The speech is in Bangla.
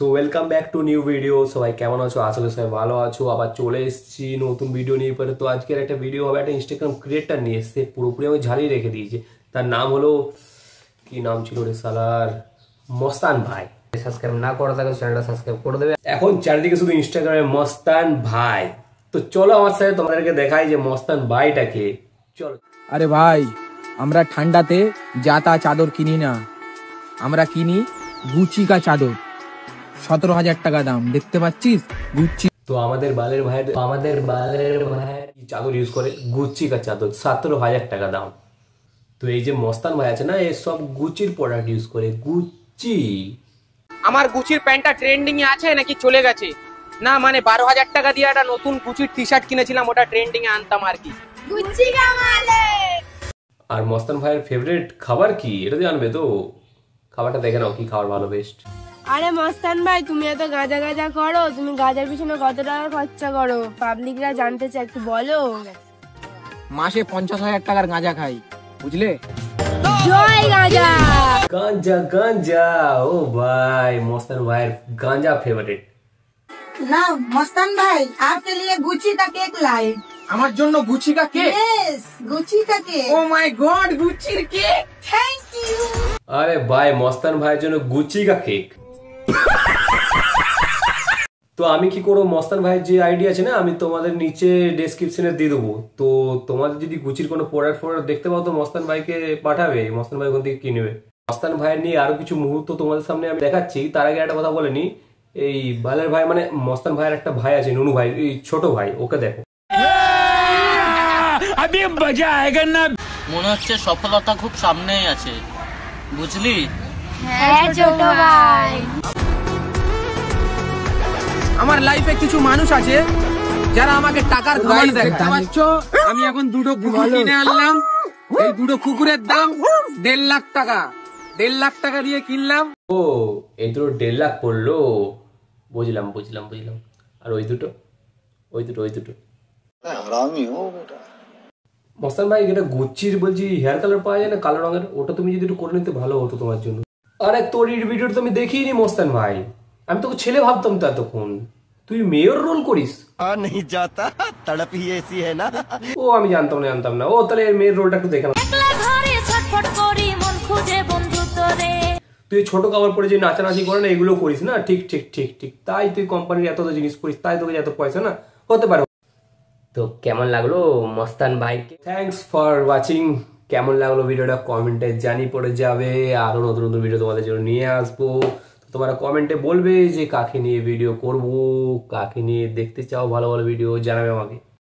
So welcome back to new video. সবাই কেমন আছো? আসলে সবাই ভালো আছো। আবার চলে এসেছি নতুন ভিডিও নিয়ে পরে। তো আজকের একটা ভিডিও হবে, একটা ইনস্টাগ্রাম ক্রিয়েটার নিয়ে এসছে, পুরোপুরি আমি ঝালিয়ে রেখে দিয়েছি। তার নাম হলো, কি নাম ছিল রে সালার, মস্তান ভাই। সাবস্ক্রাইব না করা থাকলে চ্যানেলটা সাবস্ক্রাইব করে দেবে। এখন চারিদিকে শুধু ইনস্টাগ্রামে মস্তান ভাই। তো চলো আমার সাথে তোমাদেরকে দেখাই যে মস্তান ভাইটাকে। চলো। আরে ভাই, আমরা ঠান্ডাতে জাতা চাদর কিনি না, আমরা কিনি গুচিকা চাদর। 17,000 টাকা দাম, দেখতে পাচ্ছিস গুচি। তো আমাদের বালের ভাই চাদর ইউজ করে, গুচি কা চাদর, 17,000 টাকা দাম। তো এই যে মস্তান ভাই আছে না, এই সব গুচির প্রোডাক্ট ইউজ করে। গুচি আমার গুচির প্যান্টটা ট্রেন্ডিং এ আছে নাকি চলে গেছে? না মানে 12,000 টাকা দিয়ে একটা নতুন গুচির টি শার্ট কিনেছিলাম, ওটা ট্রেন্ডিং এ আনতাম আর কি। গুচি কা মালিক। আর মস্তান ভাইয়ের ফেভারিট খাবার কি, এটা জানবে তো? খাবারটা দেখে নাও, কি খাবার ভালো বেস্ট। আরে মস্তান ভাই, তুমি এত গাঁজা গাঁজা করো, তুমি গাঁজার পিছনে কত টাকা খরচা করো? পাবলিকরা জানতে চায়, একটু বলো। মাসে 50,000 টাকার গাঁজা খাই, বুঝলে? জয় গাঁজা। গাঞ্জা গাঞ্জা, ও ভাই মস্তান ভাইয়ের গাঞ্জা ফেভারিট। ना मस्तान भाई, आपके लिए गुची का केक लाए। আমার জন্য গুচিকা কেক? यस, गुची का केक। ও মাই গড, গুচির কেক। Thank you. আরে ভাই মস্তান ভাইয়ের জন্য গুচি কা কেক। তো আমি কি করবো, মস্তান ভাইয়ের যে আইডি আছে না, আমি তোমাদের নিচে ডেসক্রিপশনে দিয়ে দেবো। তো তোমাদের যদি গুচির কোনো প্রোডাক্ট দেখতে পাও তো মস্তান ভাইকে পাঠাবে, মস্তান ভাই ওখান থেকে কিনবে। মস্তান ভাইয়ের নিয়ে আরো কিছু মুহূর্ত তোমাদের সামনে আমি দেখাচ্ছি। তার আগে একটা কথা বলেনি, এই বালের ভাই মানে মস্তান ভাইয়ের একটা ভাই আছে, নুনু ভাই, এই ছোট ভাই, ওকে দেখো। মনে হচ্ছে সফলতা খুব সামনেই আছে, বুঝলি? হ্যাঁ ছোট ভাই। আমার লাইফে কিছু মানুষ আছে যারা আমাকে টাকার ঘাম দেখতে পাচ্ছ। আমি এখন দুটো কুকুর কিনে আনলাম। এই দুটো কুকুরের দাম 1.5 লাখ টাকা। 1.5 লাখ টাকা দিয়ে কিনলাম। ও এই দুটো 1.5 লাখ পড়লো, বুঝলাম বুঝলাম বুঝলাম। আর ওই দুটো মস্তান ভাই, এটা গুচ্ছির বলছি হেয়ার কালার পাওয়া যায় না কালো রঙের, ওটা তুমি যদি একটু করে নিতে ভালো হতো তোমার জন্য। আরে তোর এই ভিডিওটা তো আমি দেখিনি মস্তান ভাই, আমি তোকে ছেলে ভাবতাম তো এতক্ষণ। তুই মেয়র রোল করিস? नहीं जाता, तड़प ही ऐसी है ना। ও আমি জানতাম না। ও তাহলে মেয়ের রোলটা একটু দেখে নাও। তুই ছোট কাপড় পরে যে নাচানাচি করে না, এগুলো করিস না? ঠিক ঠিক ঠিক ঠিক, তাই তুই কোম্পানির এত জিনিস করিস, তাই তোকে এত পয়সা না হতে পারে। তো কেমন লাগলো মস্তান ভাইকে? Thanks for watching. কেমন লাগলো ভিডিওটা কমেন্টে জানি পড়ে যাবে। আরো নতুন নতুন ভিডিও তোমাদের জন্য নিয়ে আসবো। তোমরা কমেন্টে বলবে যে কাকে নিয়ে ভিডিও করব, কাকে নিয়ে দেখতে চাও ভালো ভালো ভিডিও, জানাবে আমাকে।